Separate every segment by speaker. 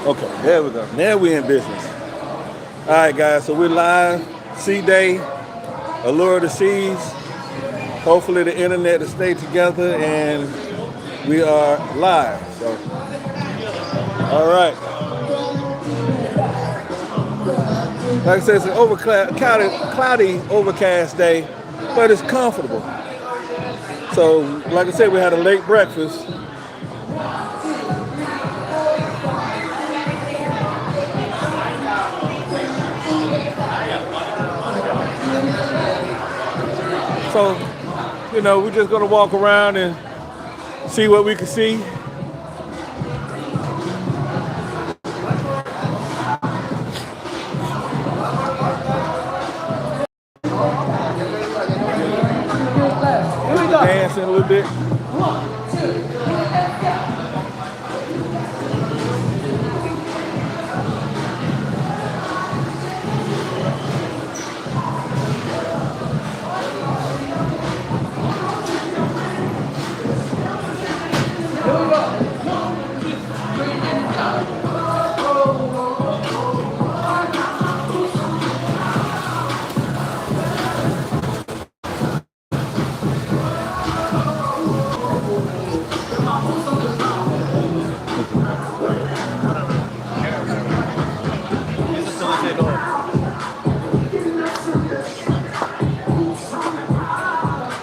Speaker 1: Okay, there we go. Now we in business. All right, guys. So we're live. Sea Day, Allure of the Seas. Hopefully the internet will stay together, and we are live. So, all right. Like I said, it's an cloudy, overcast day, but it's comfortable. So, like I said, we had a late breakfast. So, we're just gonna walk around and see what we can see. Dancing a little bit.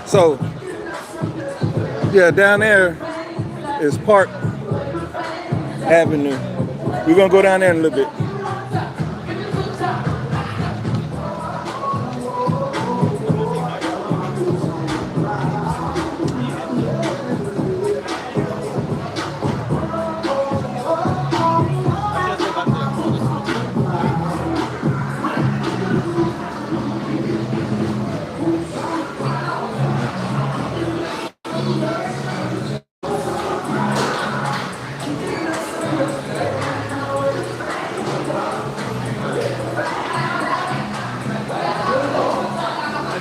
Speaker 1: So, yeah, down there is Park Avenue. We're gonna go down there in a little bit.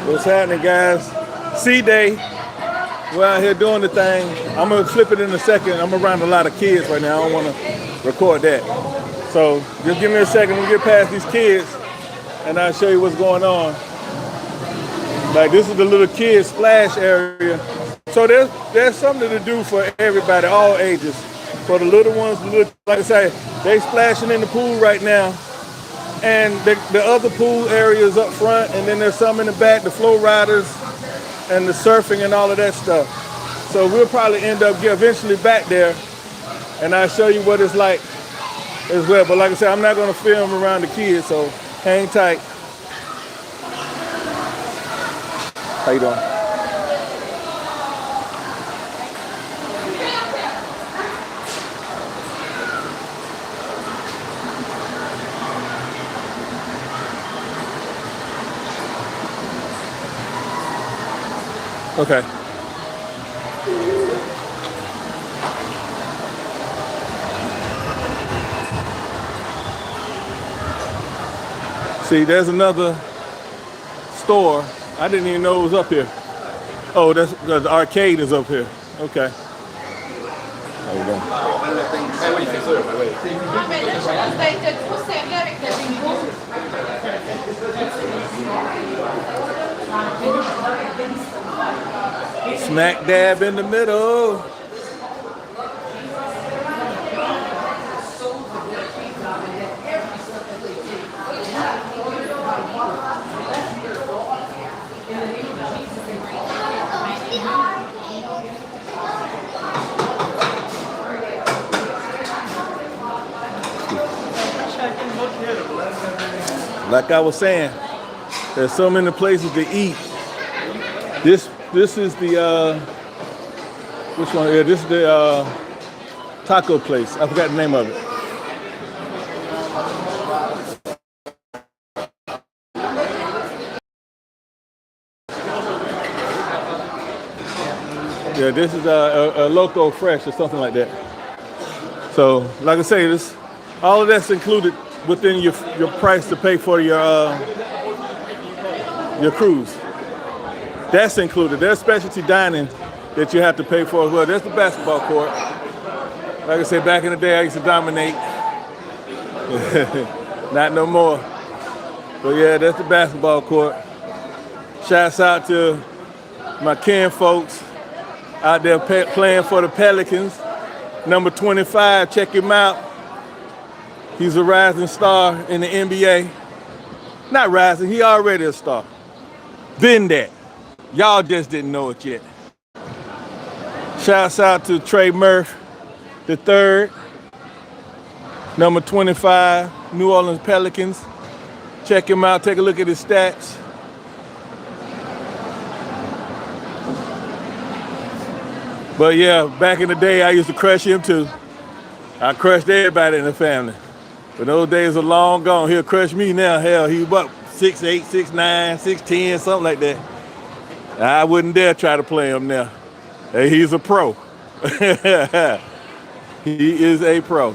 Speaker 1: What's happening, guys? Sea Day. We're out here doing the thing. I'm gonna flip it in a second. I'm around a lot of kids right now. I don't wanna record that. So just give me a second. We'll get past these kids and I'll show you what's going on. Like, this is the little kids splash area. So there's something to do for everybody, all ages. For the little ones, like I say, they splashing in the pool right now. And the other pool areas up front, and then there's some in the back, the flow riders and the surfing and all of that stuff. So we'll probably end up eventually back there, and I'll show you what it's like as well. But like I said, I'm not gonna film around the kids, so hang tight. How you doing? Okay. See, there's another store. I didn't even know it was up here. Oh, that's because the arcade is up here. Okay. There we go. Smack dab in the middle. Like I was saying, there's so many places to eat. This is the which one? Yeah, this is the taco place. I forgot the name of it. Yeah, this is a Loco Fresh or something like that. So, like I say, all of that's included within your price to pay for your cruise. That's included. There's specialty dining that you have to pay for as well. There's the basketball court. Like I said, back in the day, I used to dominate. Not no more. But yeah, that's the basketball court. Shouts out to my kin folks out there playing for the Pelicans. Number 25, check him out. He's a rising star in the NBA. Not rising, he already a star. Been that. Y'all just didn't know it yet. Shouts out to Trey Murph, the third, number 25, New Orleans Pelicans. Check him out, take a look at his stats. But yeah, back in the day, I used to crush him too. I crushed everybody in the family. But those days are long gone. He'll crush me now. Hell, he was about 6'8", 6'9", 6'10", something like that. I wouldn't dare try to play him now. Hey, he's a pro. He is a pro.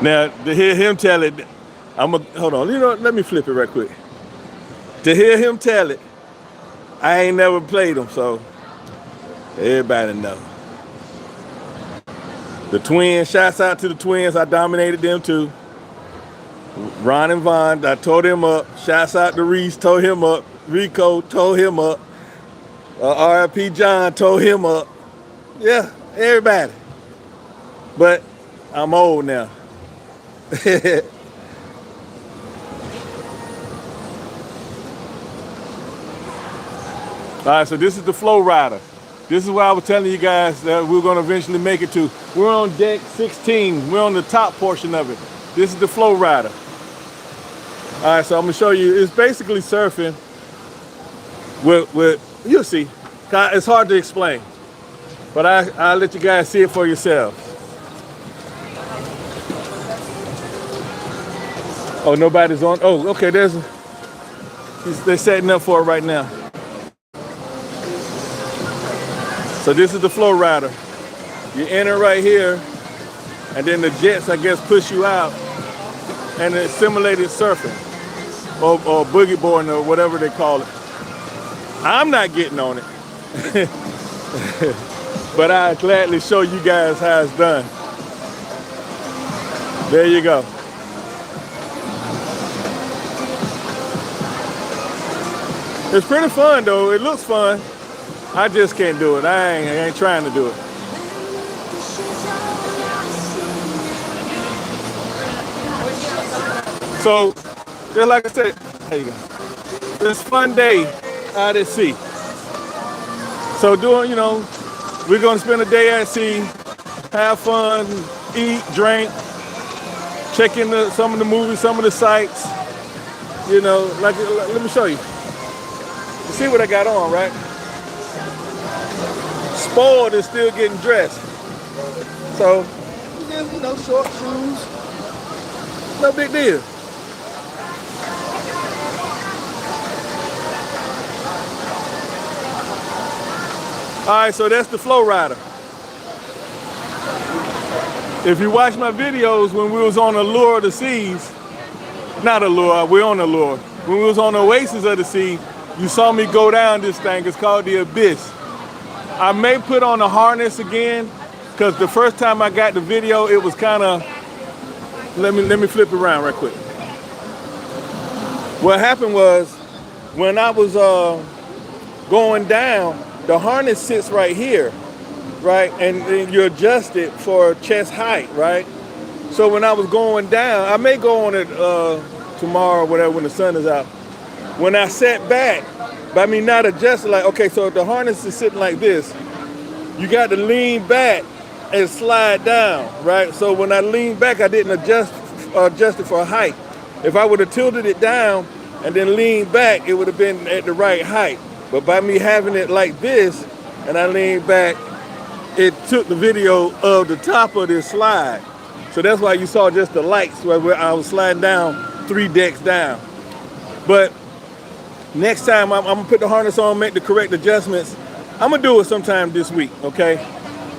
Speaker 1: Now, to hear him tell it, hold on, let me flip it right quick. To hear him tell it, I ain't never played him, so everybody know. The twins, shouts out to the twins, I dominated them too. Ron and Vaughn, I tore them up. Shouts out to Reese, tore him up. Rico, tore him up. R.I.P. John, tore him up. Yeah, everybody. But I'm old now. All right, so this is the Flow Rider. This is where I was telling you guys that we were going to eventually make it to. We're on deck 16. We're on the top portion of it. This is the Flow Rider. All right, so I'm going to show you. It's basically surfing with you'll see. It's hard to explain, but I'll let you guys see it for yourselves. Oh, nobody's on. Oh, okay, they're setting up for it right now. So this is the Flow Rider. You enter right here, and then the jets, I guess, push you out, and it's simulated surfing, or boogie boarding, or whatever they call it. I'm not getting on it, but I'll gladly show you guys how it's done. There you go. It's pretty fun though, it looks fun. I just can't do it. I ain't trying to do it. So, just like I said, there you go. It's a fun day out at sea. So we're gonna spend a day at sea, have fun, eat, drink, check in some of the movies, some of the sites. Let me show you. You see what I got on, right? Spoiled is still getting dressed. So, short shoes, no big deal. All right, so that's the Flow Rider. If you watch my videos when we was on AllureoftheSeas, not Allure, we're on Allure. When we was on Oasis of the Sea, you saw me go down this thing. It's called the Abyss. I may put on a harness again, because the first time I got the video, it was kind of, let me flip it around right quick. What happened was, when I was going down, the harness sits right here, right? And you adjust it for chest height, right? So when I was going down, I may go on it tomorrow or whatever when the sun is out. When I sat back, by me not adjusting, like, okay, so if the harness is sitting like this, you got to lean back and slide down, right? So when I leaned back, I didn't adjust it for height. If I would have tilted it down and then leaned back, it would have been at the right height. But by me having it like this, and I leaned back, it took the video of the top of this slide. So that's why you saw just the lights where I was sliding down 3 decks down. But next time I'm gonna put the harness on, make the correct adjustments. I'm gonna do it sometime this week, okay?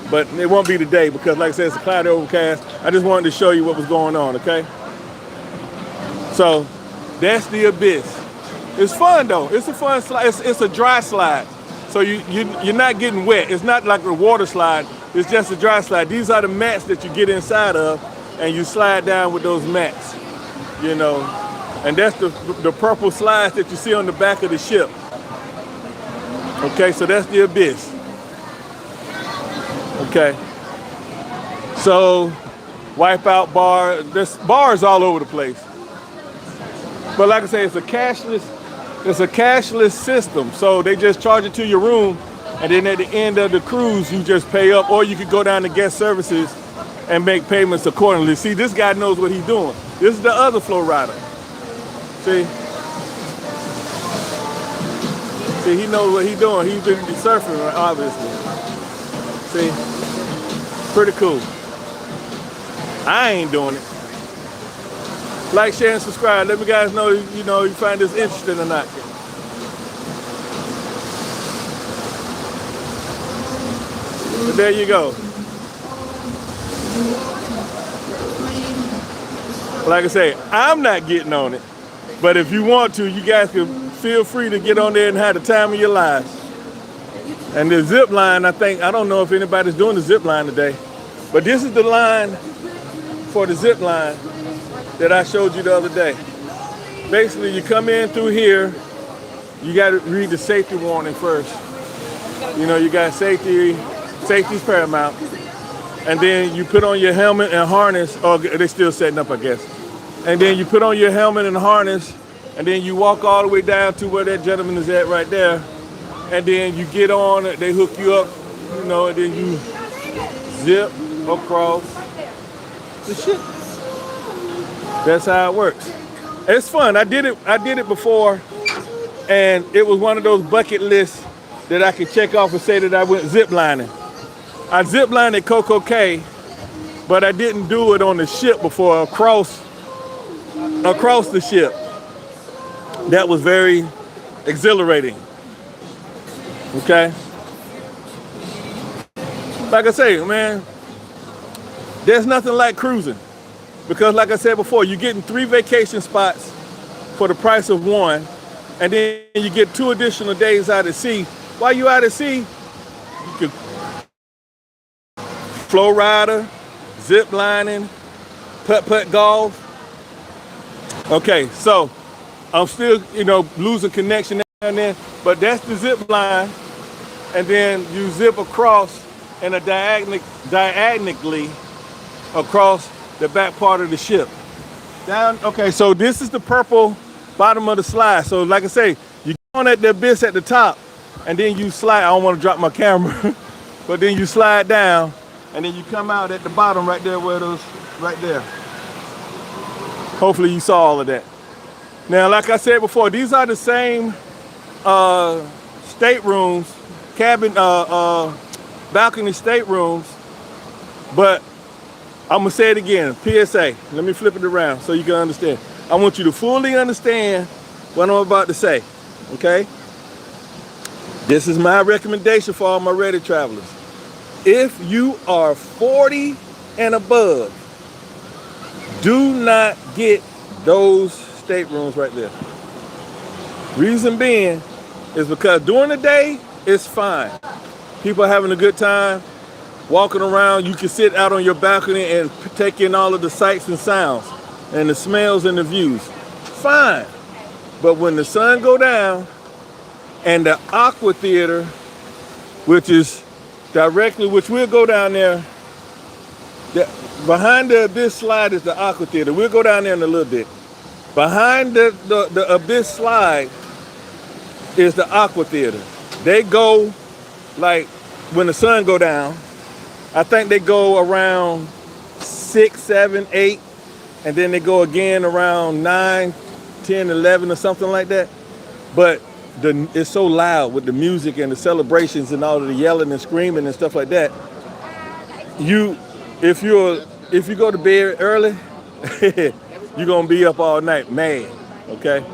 Speaker 1: But it won't be today because, like I said, it's a cloudy overcast. I just wanted to show you what was going on, okay? So that's the Abyss. It's fun though. It's a fun slide. It's a dry slide. So you're not getting wet. It's not like a water slide. It's just a dry slide. These are the mats that you get inside of, and you slide down with those mats, you know. And that's the purple slides that you see on the back of the ship. Okay, so that's the Abyss. Okay. So, Wipeout bar. There's bars all over the place. But like I say, it's a cashless system. So they just charge it to your room, and then at the end of the cruise, you just pay up, or you could go down to guest services and make payments accordingly. See, this guy knows what he's doing. This is the other flow rider. See, he knows what he's doing. He's been surfing, obviously. See, pretty cool. I ain't doing it. Like, share, and subscribe. Let me guys know, you find this interesting or not. But there you go. Like I say, I'm not getting on it. But if you want to, you guys can feel free to get on there and have the time of your lives. And the zip line, I don't know if anybody's doing the zip line today, but this is the line for the zip line that I showed you the other day. Basically, you come in through here, you got to read the safety warning first. You got safety's paramount. And then you put on your helmet and harness, or they're still setting up, I guess. And then you put on your helmet and harness, and then you walk all the way down to where that gentleman is at right there. And then you get on, they hook you up, and then you zip across the ship. That's how it works. It's fun. I did it before, and it was one of those bucket lists that I could check off and say that I went ziplining. I ziplined at Coco Cay, but I didn't do it on the ship before, across the ship. That was very exhilarating. Okay? Like I say, man, there's nothing like cruising. Because like I said before, you're getting 3 vacation spots for the price of 1, and then you get 2 additional days out at sea. While you're out at sea, you could flow rider, zip lining, putt-putt golf. Okay, so I'm still, losing connection down there, but that's the zip line, and then you zip across and diagonally across the back part of the ship. Okay, so this is the purple bottom of the slide. So like I say, you go on at the Abyss at the top, and then you slide. I don't want to drop my camera, but then you slide down, and then you come out at the bottom right there where those, right there. Hopefully you saw all of that. Now, like I said before, these are the same staterooms, balcony staterooms, but I'm gonna say it again, PSA. Let me flip it around so you can understand. I want you to fully understand what I'm about to say, okay? This is my recommendation for all my Ready travelers. If you are 40 and above, do not get those staterooms right there. Reason being is because during the day, it's fine. People are having a good time. Walking around, you can sit out on your balcony and take in all of the sights and sounds and the smells and the views. Fine. But when the sun go down and the Aqua Theater, which we'll go down there, behind the Abyss slide is the Aqua Theater. We'll go down there in a little bit. Behind the Abyss slide is the Aqua Theater. They go like when the sun go down. I think they go around 6, 7, 8, and then they go again around 9, 10, 11 or something like that. But it's so loud with the music and the celebrations and all of the yelling and screaming and stuff like that. If you go to bed early, you're gonna be up all night mad, okay?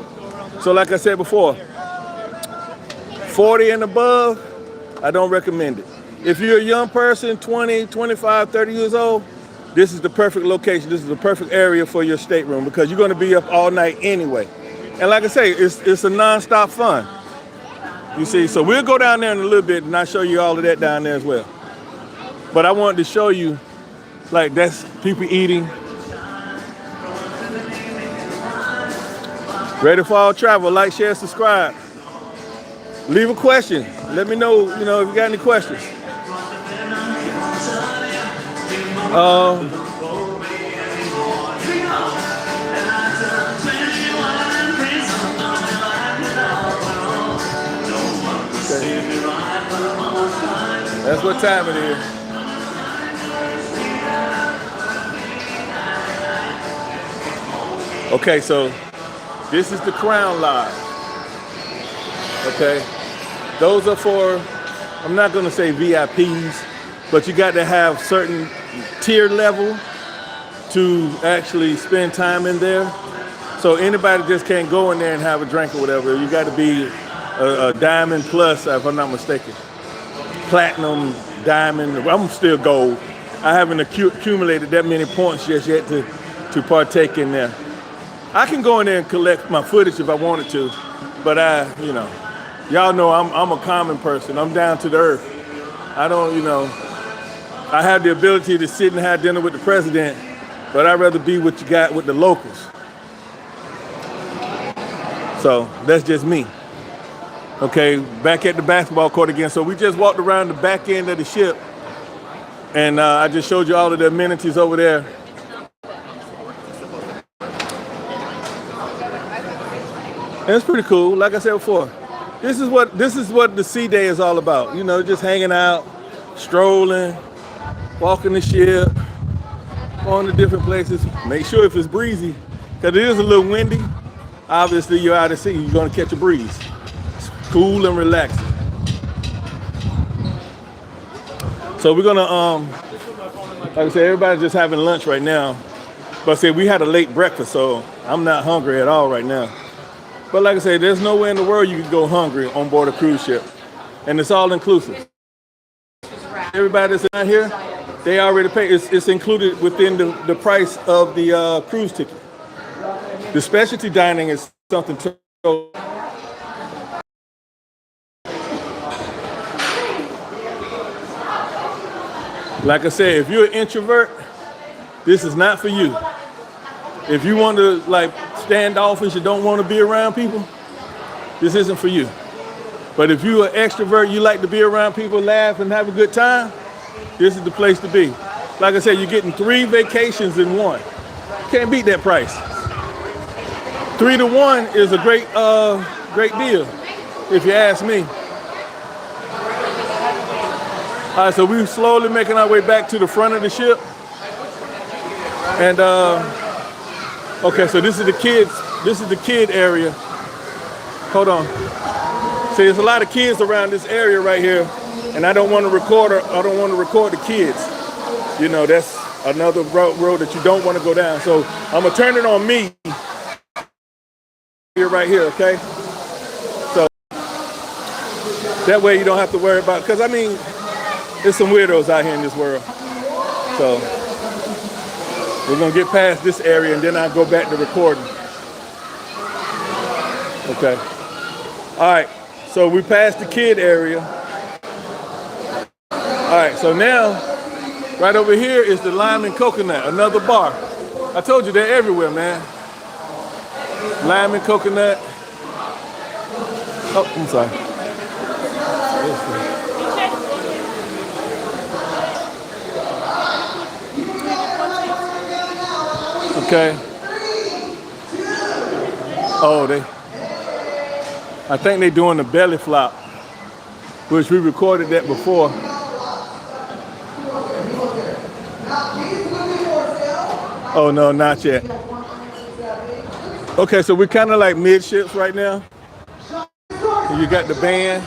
Speaker 1: So like I said before, 40 and above, I don't recommend it. If you're a young person, 20, 25, 30 years old, this is the perfect location. This is the perfect area for your stateroom because you're gonna be up all night anyway. And like I say, it's a non-stop fun. You see, so we'll go down there in a little bit and I'll show you all of that down there as well. But I wanted to show you, like, that's people eating. Ready4AllTravel, like, share, subscribe. Leave a question. Let me know, if you got any questions. That's what time it is. Okay, so this is the Crown Lodge. Okay, those are for, I'm not gonna say VIPs, but you got to have certain tier level to actually spend time in there. So anybody just can't go in there and have a drink or whatever. You got to be a diamond plus, if I'm not mistaken. Platinum, diamond, I'm still gold. I haven't accumulated that many points just yet to partake in there. I can go in there and collect my footage if I wanted to, but y'all know I'm a common person. I'm down to the earth. I don't, I have the ability to sit and have dinner with the president, but I'd rather be what you got with the locals. So that's just me. Okay, back at the basketball court again. So we just walked around the back end of the ship, and I just showed you all of the amenities over there. And it's pretty cool. Like I said before, this is what the Sea Day is all about. Just hanging out, strolling, walking the ship, going to different places. Make sure if it's breezy, because it is a little windy. Obviously, you're out at sea. You're going to catch a breeze. Cool and relaxing. So we're gonna, like I said, everybody's just having lunch right now. But I said we had a late breakfast, so I'm not hungry at all right now. But like I said, there's nowhere in the world you can go hungry on board a cruise ship, and it's all inclusive. Everybody that's out here, they already pay. It's included within the price of the cruise ticket. The specialty dining is something to. Like I said, if you're an introvert, this is not for you. If you want to standoffish and don't want to be around people, this isn't for you. But if you're an extrovert, you like to be around people, laugh and have a good time, this is the place to be. Like I said, you're getting 3 vacations in one. Can't beat that price. 3 to 1 is a great deal, if you ask me. All right, so we're slowly making our way back to the front of the ship. And okay, so this is the kid area. Hold on. See, there's a lot of kids around this area right here, and I don't want to record the kids. That's another road that you don't want to go down. So I'm gonna turn it on me here right here, okay? So that way you don't have to worry about, because there's some weirdos out here in this world. So we're gonna get past this area and then I'll go back to recording. Okay. All right, so we passed the kid area. All right, so now, right over here is the Lime and Coconut, another bar. I told you they're everywhere, man. Lime and Coconut. Oh, I'm sorry. Okay. Oh, I think they're doing the belly flop, which we recorded that before. Oh no, not yet. Okay, so we're kind of like midships right now. You got the band.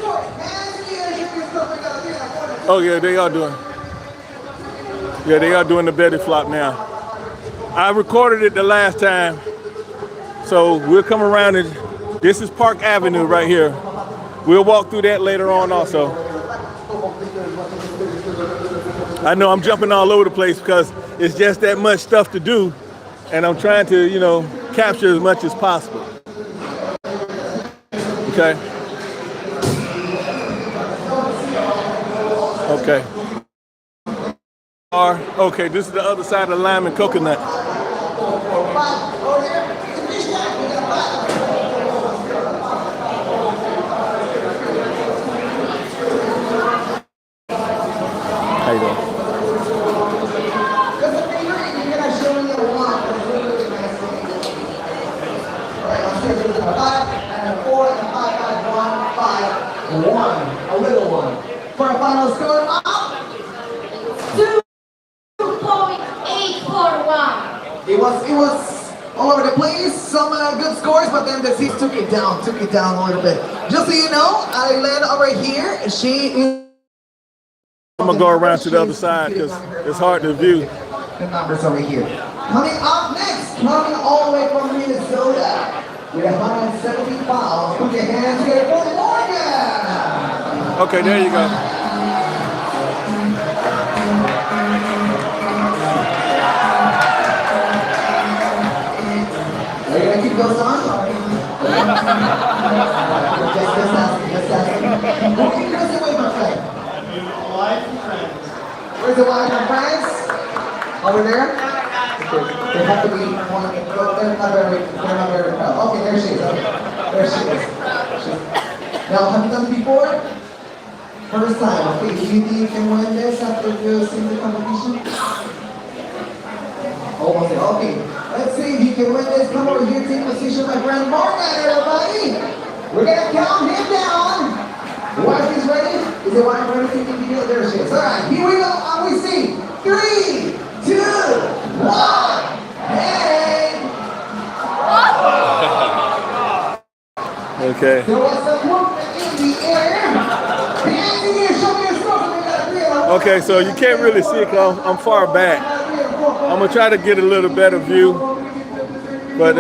Speaker 1: Oh yeah, they are doing the belly flop now. I recorded it the last time, so we'll come around and this is Park Avenue right here. We'll walk through that later on also. I know I'm jumping all over the place because it's just that much stuff to do, and I'm trying to, capture as much as possible. Okay. Okay. Okay, this is the other side of lime and coconut. How you doing?
Speaker 2: A little one. For a final score of 2.841. It was all over the place. Some good scores, but then the Seas took it down a little bit. Just so you know, I led over here. She is.
Speaker 1: I'm gonna go around to the other side because it's hard to view.
Speaker 2: The numbers over here. Coming up next, coming all the way from Minnesota. With 170 pounds. Put your hands here for Morgan.
Speaker 1: Okay, there you go.
Speaker 2: Are you gonna keep those on? just asking. Who is away, my friend? Wife and friends. Where's the wife and friends? Over there? Okay. They have to be one. They're not very well. Okay, there she is. There she is. Now, have you done it before? First time. Okay, do you think you can win this after you see the competition? Almost there. Okay. Let's see if you can win this. Come over here, take position, my friend Morgan, everybody. We're gonna count him down. The wife is ready. Is the wife ready to take the video? There she is. All right, here we go. And we see 3, 2, 1. Hey!
Speaker 1: Okay.
Speaker 2: There was some movement in the air. The engineer, show me your stuff.
Speaker 1: Okay, so you can't really see it because I'm far back. I'm gonna try to get a little better view, but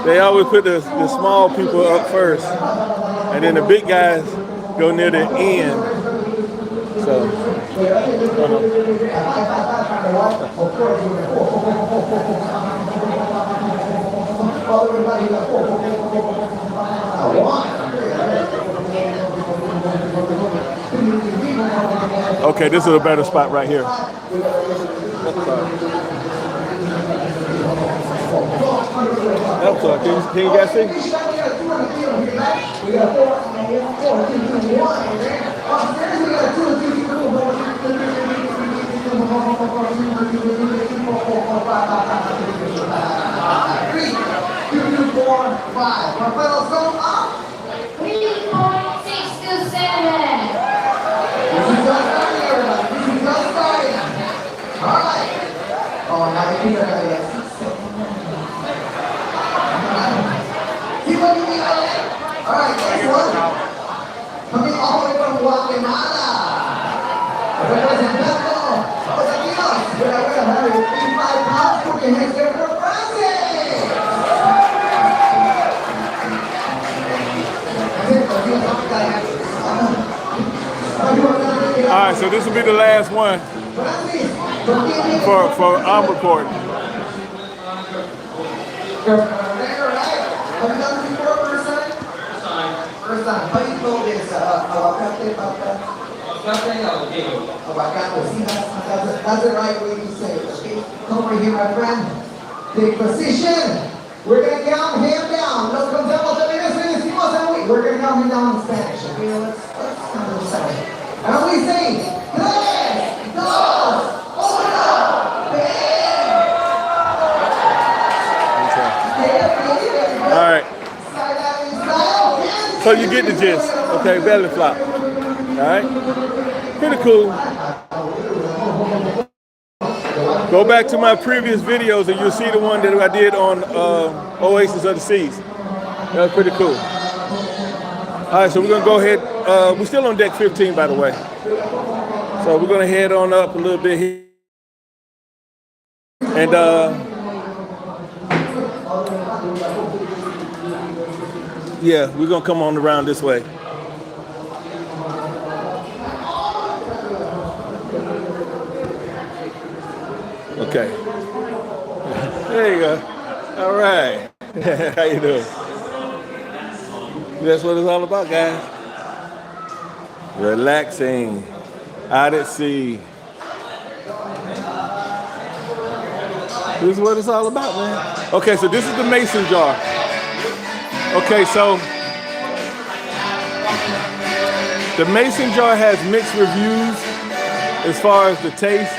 Speaker 1: they always put the small people up first, and then the big guys go near the end. So. Okay, this is a better spot right here. Can you guys see?
Speaker 2: Our final sum up
Speaker 3: 3.627.
Speaker 2: This is just starting, everybody. This is just starting. All right. Oh, now you can keep on moving on. All right, next one. Coming all the way from Guatemala. Representando los latinos. With a weight of 185 pounds. Put your hands together for Francis.
Speaker 1: All right, so this will be the last one for arm recording.
Speaker 2: Have you done this before, first time? First time. How do you call this? Aguacate. See, that's the right way to say it. Okay? Come over here, my friend. Take position. We're going to count him down. We're going to count him down in Spanish. Okay, let's count him in Spanish. And we say, 3, 2, 1,
Speaker 1: All right. So you get the gist. Okay, belly flop. All right. Pretty cool. Go back to my previous videos and you'll see the one that I did on Oasis of the Seas. That was pretty cool. All right, so we're gonna go ahead. We're still on deck 15, by the way. So we're gonna head on up a little bit here. And yeah, we're gonna come on around this way. Okay. There you go. All right. How you doing? That's what it's all about, guys. Relaxing, out at sea. This is what it's all about, man. Okay, so this is the mason jar. Okay, so the mason jar has mixed reviews as far as the taste.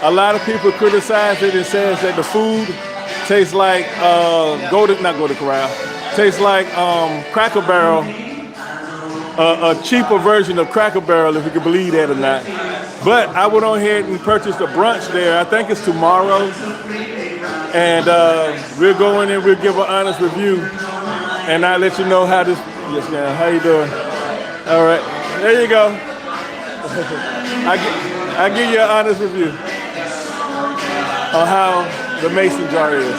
Speaker 1: A lot of people criticize it and says that the food tastes like not Golden Corral, tastes like Cracker Barrel, a cheaper version of Cracker Barrel, if you can believe that or not. But I went on ahead and purchased a brunch there. I think it's tomorrow. And we'll go in and we'll give an honest review. And I'll let you know how this, yes ma'am, how you doing? All right, there you go. I give you an honest review on how the mason jar is.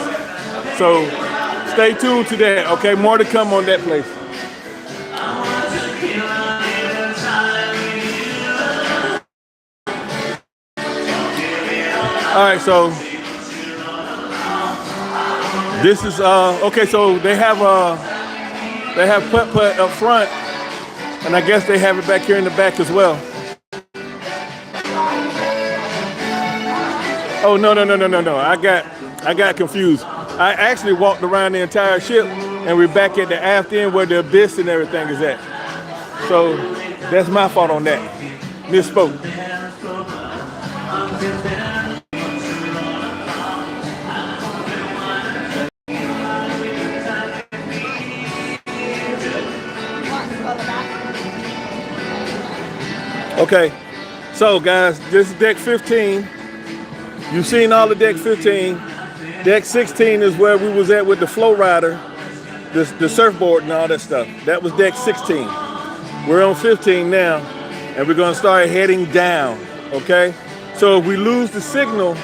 Speaker 1: So stay tuned to that, okay? More to come on that place. All right, so this is okay. So they have putt-putt up front, and I guess they have it back here in the back as well. Oh no! I got confused. I actually walked around the entire ship, and we're back at the aft end where the abyss and everything is at. So that's my fault on that. Misspoke. Okay, so guys, this is deck 15. You've seen all of deck 15. Deck 16 is where we was at with the flow rider, the surfboard and all that stuff. That was deck 16. We're on 15 now, and we're gonna start heading down, okay? So if we lose the signal,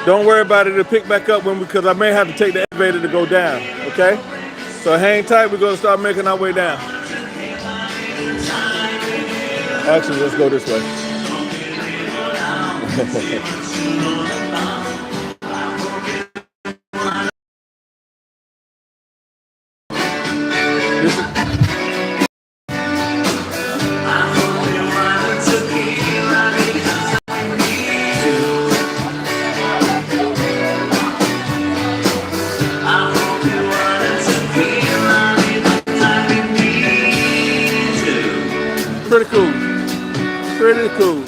Speaker 1: don't worry about it, it'll pick back up because I may have to take the elevator to go down, okay? So hang tight, we're gonna start making our way down. Actually, let's go this way. Pretty cool. Pretty cool.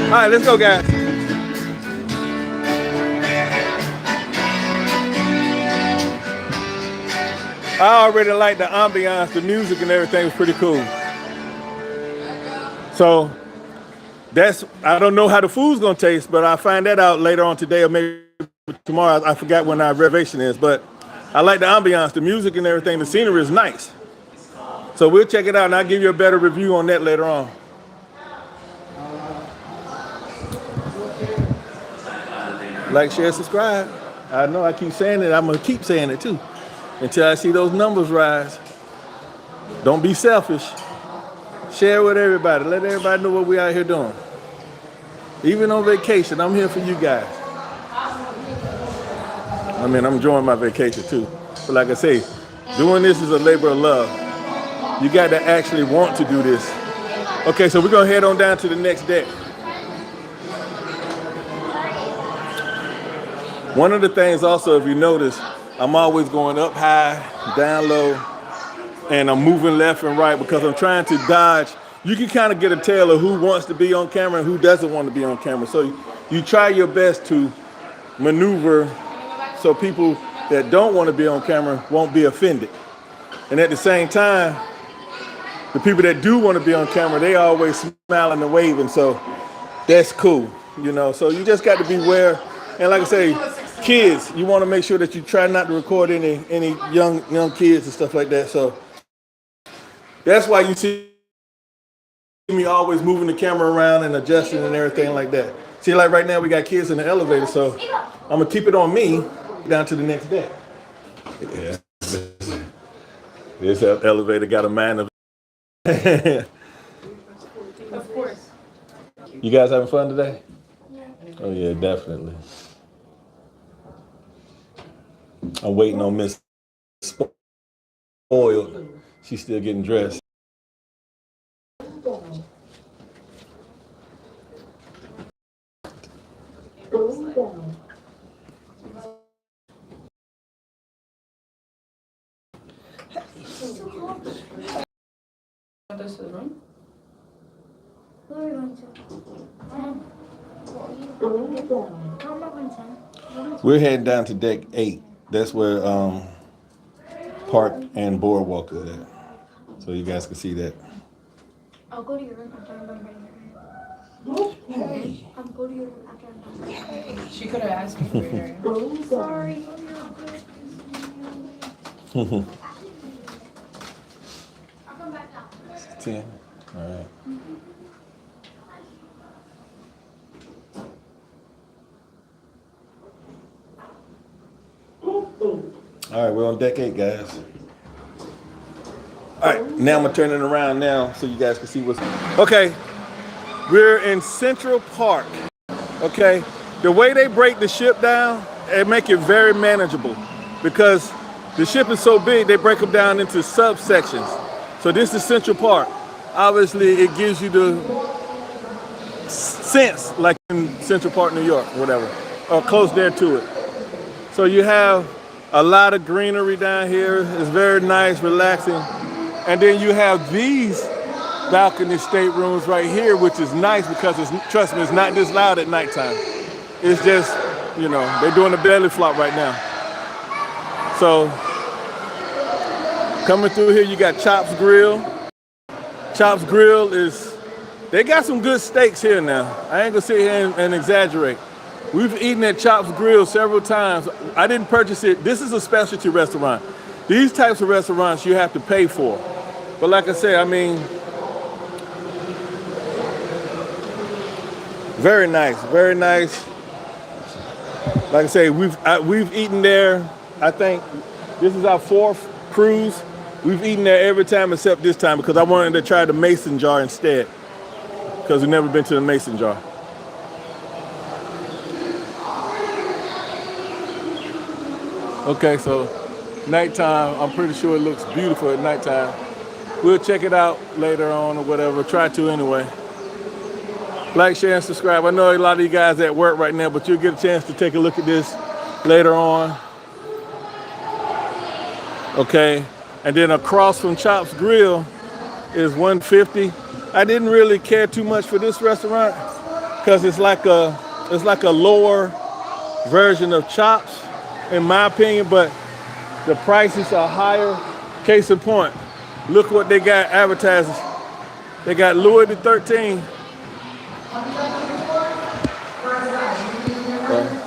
Speaker 1: All right, let's go, guys. I already like the ambiance, the music and everything was pretty cool. So I don't know how the food's gonna taste, but I'll find that out later on today or maybe tomorrow. I forgot when our reservation is, but I like the ambiance, the music and everything. The scenery is nice. So we'll check it out and I'll give you a better review on that later on. Like, share, subscribe. I know I keep saying it. I'm going to keep saying it too until I see those numbers rise. Don't be selfish. Share with everybody. Let everybody know what we out here doing. Even on vacation, I'm here for you guys. I mean, I'm enjoying my vacation too. But like I say, doing this is a labor of love. You got to actually want to do this. Okay, so we're going to head on down to the next deck. One of the things also, if you notice, I'm always going up high, down low, and I'm moving left and right because I'm trying to dodge. You can kind of get a tell of who wants to be on camera and who doesn't want to be on camera. So you try your best to maneuver so people that don't want to be on camera won't be offended. And at the same time, the people that do want to be on camera, they always smiling and waving, so that's cool, you know. So you just got to be aware. And like I say, kids, you want to make sure that you try not to record any young kids and stuff like that. So that's why you see me always moving the camera around and adjusting and everything like that. See, like right now we got kids in the elevator, so I'm gonna keep it on me down to the next deck. Yeah. This elevator got a man of. Of course. You guys having fun today? Yeah. Oh yeah, definitely. I'm waiting on Miss oiled. She's still getting dressed.
Speaker 3: This is the room.
Speaker 4: Where are we going to?
Speaker 1: We're heading down to deck 8. That's where Park and Boardwalk is at. So you guys can see that.
Speaker 4: I'll go to your room after I'm done bringing I'll go to your room after I'm done.
Speaker 3: She could have asked me for your.
Speaker 4: Sorry.
Speaker 1: It's
Speaker 4: I'll come back now.
Speaker 1: 10. All right. All right, we're on deck 8, guys. All right, now I'm gonna turn it around now so you guys can see what's. Okay, we're in Central Park. Okay, the way they break the ship down, they make it very manageable because the ship is so big. They break them down into subsections. So this is Central Park. Obviously, it gives you the sense like in Central Park, New York, whatever, or close there to it. So you have a lot of greenery down here. It's very nice, relaxing. And then you have these balcony staterooms right here, which is nice because trust me, it's not this loud at nighttime. It's just, you know, they're doing a belly flop right now. So coming through here, you got Chops Grill. Chops Grill they got some good steaks here now. I ain't gonna sit here and exaggerate. We've eaten at Chops Grill several times. I didn't purchase it. This is a specialty restaurant. These types of restaurants you have to pay for. But like I said, I mean, very nice, very nice. Like I say, we've eaten there. I think this is our 4th cruise. We've eaten there every time except this time because I wanted to try the mason jar instead because we've never been to the mason jar. Okay, so nighttime, I'm pretty sure it looks beautiful at nighttime. We'll check it out later on or whatever, try to anyway. Like, share, and subscribe. I know a lot of you guys at work right now, but you'll get a chance to take a look at this later on. Okay, and then across from Chops Grill is 150. I didn't really care too much for this restaurant because it's like a lower version of Chops, in my opinion, but the prices are higher. Case in point, look what they got advertised. They got Louis XIII.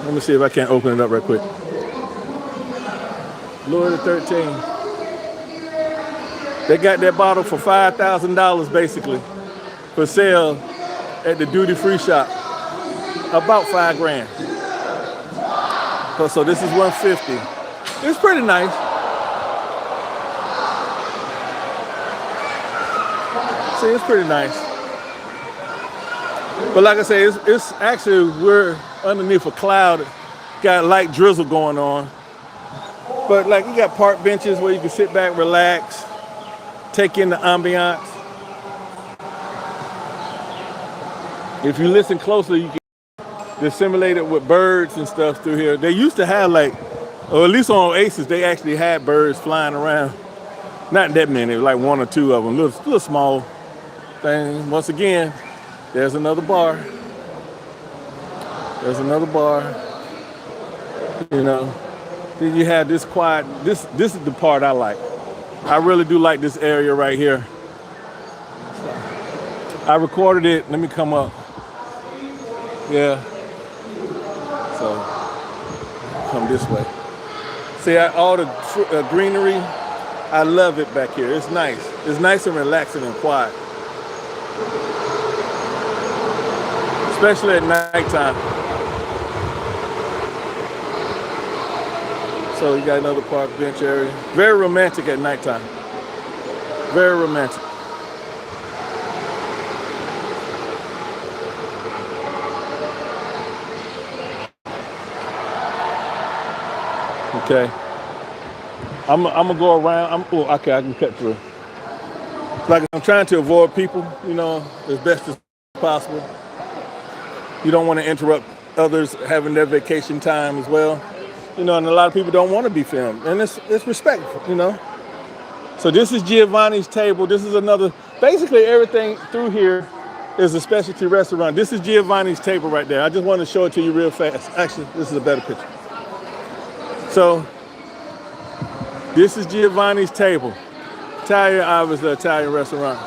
Speaker 1: Let me see if I can't open it up right quick. Louis XIII. They got that bottle for $5,000 basically for sale at the duty-free shop. About $5 grand. So this is 150. It's pretty nice. See, it's pretty nice. But like I say, it's actually, we're underneath a cloud. Got light drizzle going on. But like you got park benches where you can sit back, relax, take in the ambiance. If you listen closely, you can dissimulate it with birds and stuff through here. They used to have like, or at least on Oasis, they actually had birds flying around. Not that many, like 1 or 2 of them, little small thing. Once again, there's another bar. There's another bar. You know, then you have this quiet, this is the part I like. I really do like this area right here. I recorded it, let me come up. Yeah. So, come this way. See, all the greenery, I love it back here. It's nice. It's nice and relaxing and quiet. Especially at nighttime. So you got another park bench area. Very romantic at nighttime. Very romantic. Okay. I'm gonna go around. Okay, I can cut through. Like I'm trying to avoid people, as best as possible. You don't want to interrupt others having their vacation time as well. And a lot of people don't want to be filmed, and it's respectful. So this is Giovanni's table. This is another. Basically, everything through here is a specialty restaurant. This is Giovanni's table right there. I just want to show it to you real fast. Actually, this is a better picture. So this is Giovanni's table. Italian, obviously, Italian restaurant.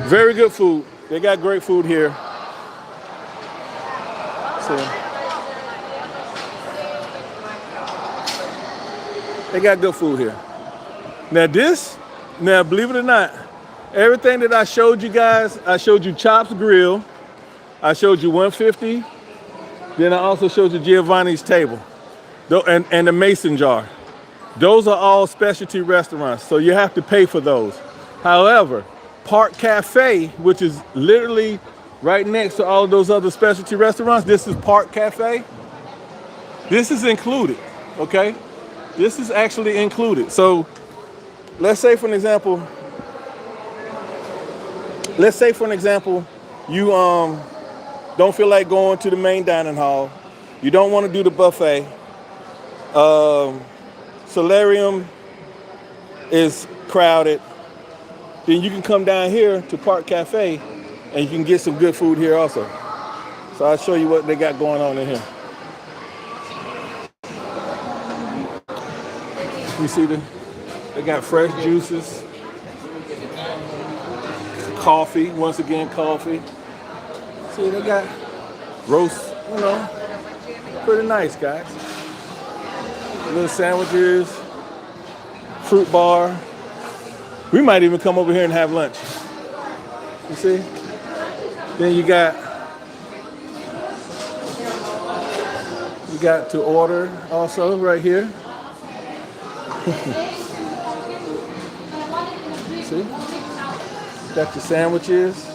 Speaker 1: Very good food. They got great food here. So they got good food here. Now believe it or not, everything that I showed you guys, I showed you Chops Grill, I showed you 150, then I also showed you Giovanni's table, and the Mason jar. Those are all specialty restaurants, so you have to pay for those. However, Park Cafe, which is literally right next to all those other specialty restaurants, this is Park Cafe. This is included, okay? This is actually included. So let's say for an example, you don't feel like going to the main dining hall. You don't want to do the buffet. Solarium is crowded. Then you can come down here to Park Cafe and you can get some good food here also. So I'll show you what they got going on in here. You see they got fresh juices, coffee, once again coffee. See, they got roast, pretty nice, guys. Little sandwiches, fruit bar. We might even come over here and have lunch. You see? Then you got to order also right here. See? Got your sandwiches.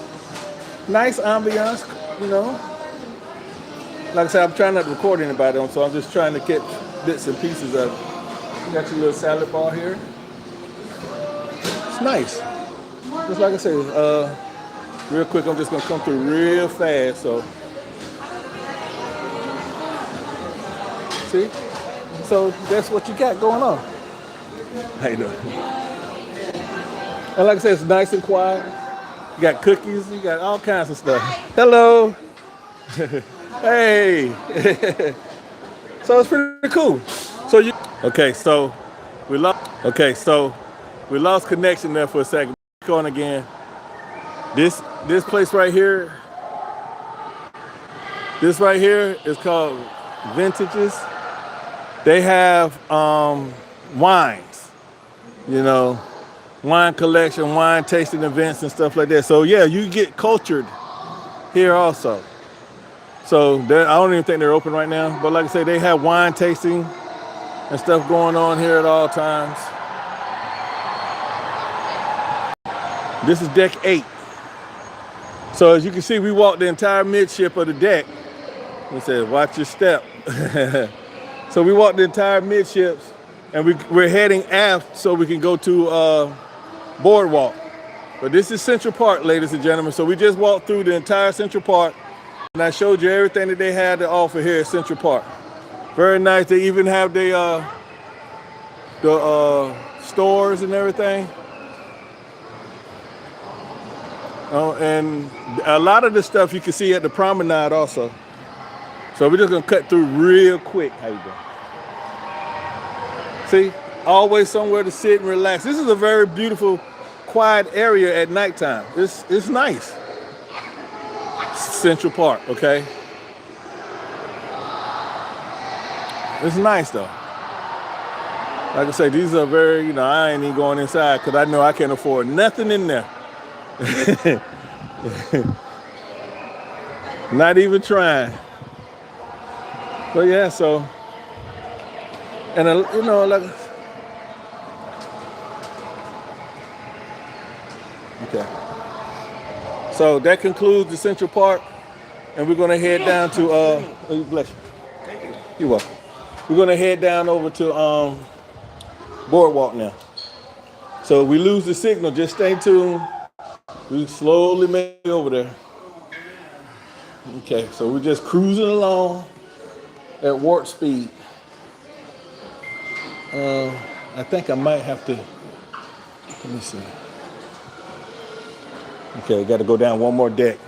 Speaker 1: Nice ambiance, Like I said, I'm trying not to record anybody, so I'm just trying to get bits and pieces of it. You got your little salad bar here. It's nice. Just like I said, real quick, I'm just gonna come through real fast, so. See? So that's what you got going on. How you doing? And like I said, it's nice and quiet. You got cookies, you got all kinds of stuff. Hello. Hey. So it's pretty cool. So we lost connection there for a second. On again. This place right here. This right here is called Vintages. They have wines, wine collection, wine tasting events and stuff like that. So yeah, you get cultured here also. So I don't even think they're open right now, but like I say, they have wine tasting and stuff going on here at all times. This is deck 8. So as you can see, we walked the entire midship of the deck. It says, watch your step. So we walked the entire midships, and we're heading aft so we can go to Boardwalk. But this is Central Park, ladies and gentlemen. So we just walked through the entire Central Park, and I showed you everything that they had to offer here at Central Park. Very nice. They even have the stores and everything. And a lot of the stuff you can see at the promenade also. So we're just gonna cut through real quick. How you doing? See, always somewhere to sit and relax. This is a very beautiful, quiet area at nighttime. It's nice. Central Park, okay? It's nice though. Like I say, these are very, I ain't even going inside because I know I can't afford nothing in there. Not even trying. But yeah, so, and like, okay. So that concludes the Central Park, and we're gonna head down to, bless you. You're welcome. We're gonna head down over to boardwalk now. So if we lose the signal, just stay tuned. We slowly make it over there. Okay, so we're just cruising along at warp speed. I think I might have to, let me see. Okay, I got to go down one more deck.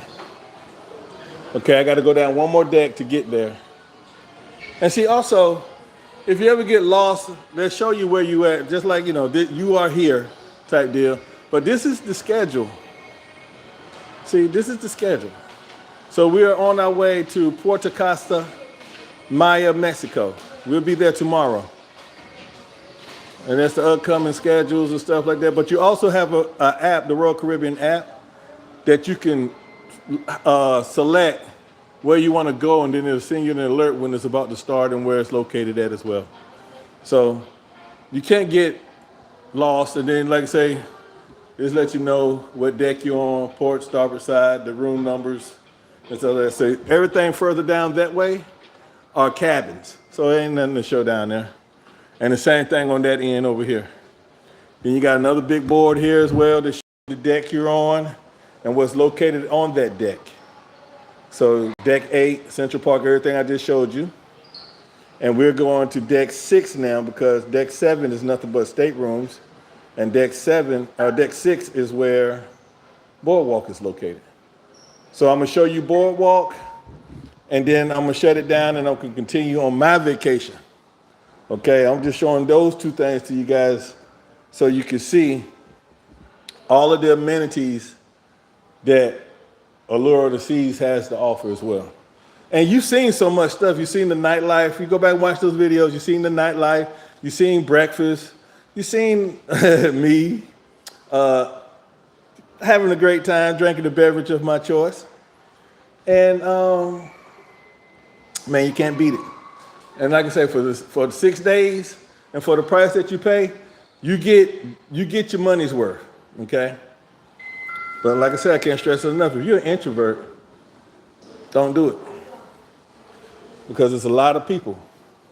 Speaker 1: Okay, I got to go down one more deck to get there. And see, also, if you ever get lost, they'll show you where you at, just like, you are here type deal. But this is the schedule. See, this is the schedule. So we are on our way to Puerto Costa, Maya, Mexico. We'll be there tomorrow. And that's the upcoming schedules and stuff like that. But you also have an app, the Royal Caribbean app, that you can select where you want to go, and then it'll send you an alert when it's about to start and where it's located at as well. So you can't get lost. And then, like I say, just let you know what deck you're on, port, starboard side, the room numbers, and so that. So everything further down that way are cabins. So there ain't nothing to show down there. And the same thing on that end over here. Then you got another big board here as well to show the deck you're on and what's located on that deck. So deck 8, Central Park, everything I just showed you. And we're going to deck 6 now because deck 7 is nothing but staterooms. And deck 6 is where Boardwalk is located. So I'm gonna show you Boardwalk, and then I'm gonna shut it down and I can continue on my vacation. Okay, I'm just showing those two things to you guys so you can see all of the amenities that Allure of the Seas has to offer as well. And you've seen so much stuff. You've seen the nightlife. You go back and watch those videos. You've seen the nightlife. You've seen breakfast. You've seen me having a great time, drinking a beverage of my choice. And man, you can't beat it. And like I say, for the 6 days and for the price that you pay, you get your money's worth. Okay. But like I said, I can't stress it enough. If you're an introvert, don't do it. Because it's a lot of people,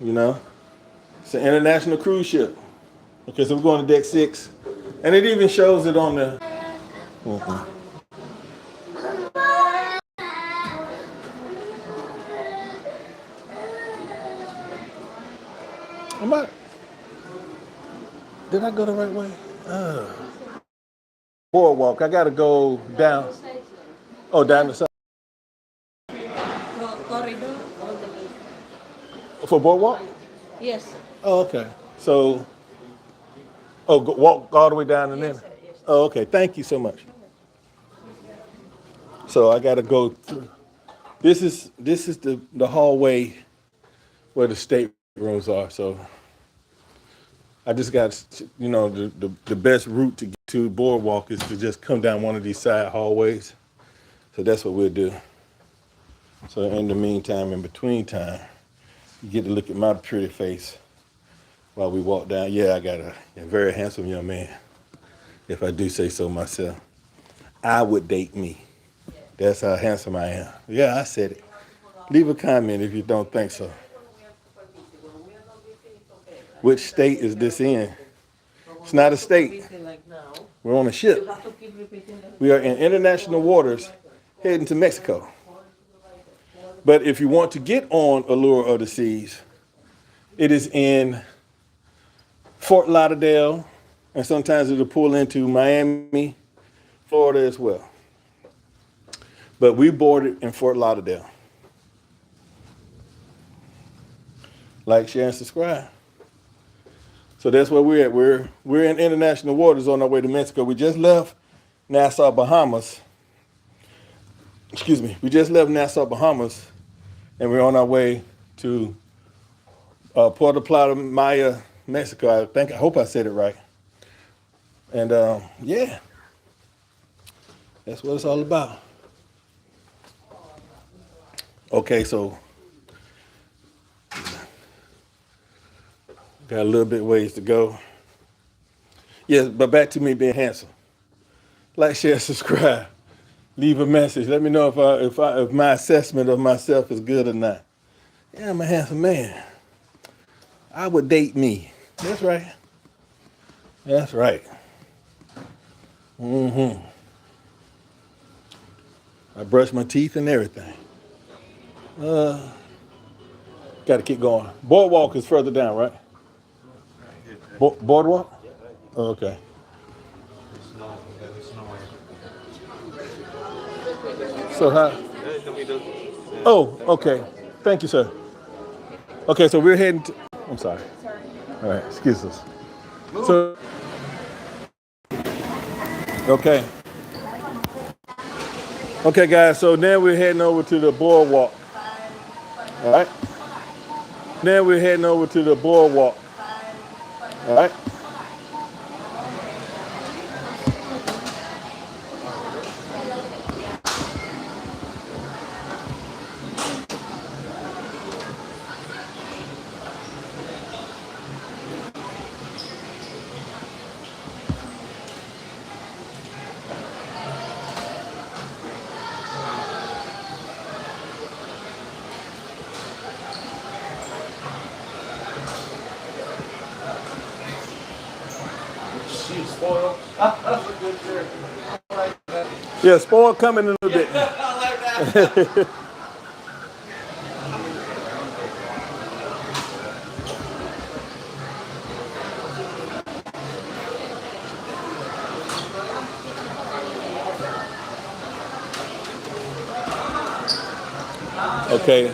Speaker 1: It's an international cruise ship. Okay, so we're going to deck 6. And it even shows it on the... Did I go the right way? Boardwalk, I gotta go down. Oh, down the side.
Speaker 3: Corridor all the way.
Speaker 1: For Boardwalk?
Speaker 3: Yes.
Speaker 1: Oh, okay. So, walk all the way down and then?
Speaker 3: Yes.
Speaker 1: Oh, okay. Thank you so much. So I gotta go through. This is the hallway where the state rooms are. So I just got, the best route to get to Boardwalk is to just come down one of these side hallways. So that's what we'll do. So in the meantime, in between time, you get to look at my pretty face while we walk down. Yeah, I got a very handsome young man, if I do say so myself. I would date me. That's how handsome I am. Yeah, I said it. Leave a comment if you don't think so. Which state is this in? It's not a state. We're on a ship. We are in international waters heading to Mexico. But if you want to get on Allure of the Seas, it is in Fort Lauderdale, and sometimes it'll pull into Miami, Florida as well. But we boarded in Fort Lauderdale. Like, share, and subscribe. So that's where we're at. We're in international waters on our way to Mexico. We just left Nassau, Bahamas. Excuse me. We just left Nassau, Bahamas, and we're on our way to Puerto Plata, Maya, Mexico. I hope I said it right. And yeah, that's what it's all about. Okay, so got a little bit ways to go. Yes, but back to me being handsome. Like, share, subscribe. Leave a message. Let me know if my assessment of myself is good or not. Yeah, I'm a handsome man. I would date me. That's right. That's right. Mm-hmm. I brushed my teeth and everything. Got to keep going. Boardwalk is further down, right? Boardwalk? Oh, okay. So how? Oh, okay. Thank you, sir. Okay, so we're heading to, I'm sorry. All right, excuse us. So, okay. Okay, guys, so now we're heading over to the boardwalk. All right? Now we're heading over to the boardwalk. All right? Yeah, spoil coming in a little bit. Okay.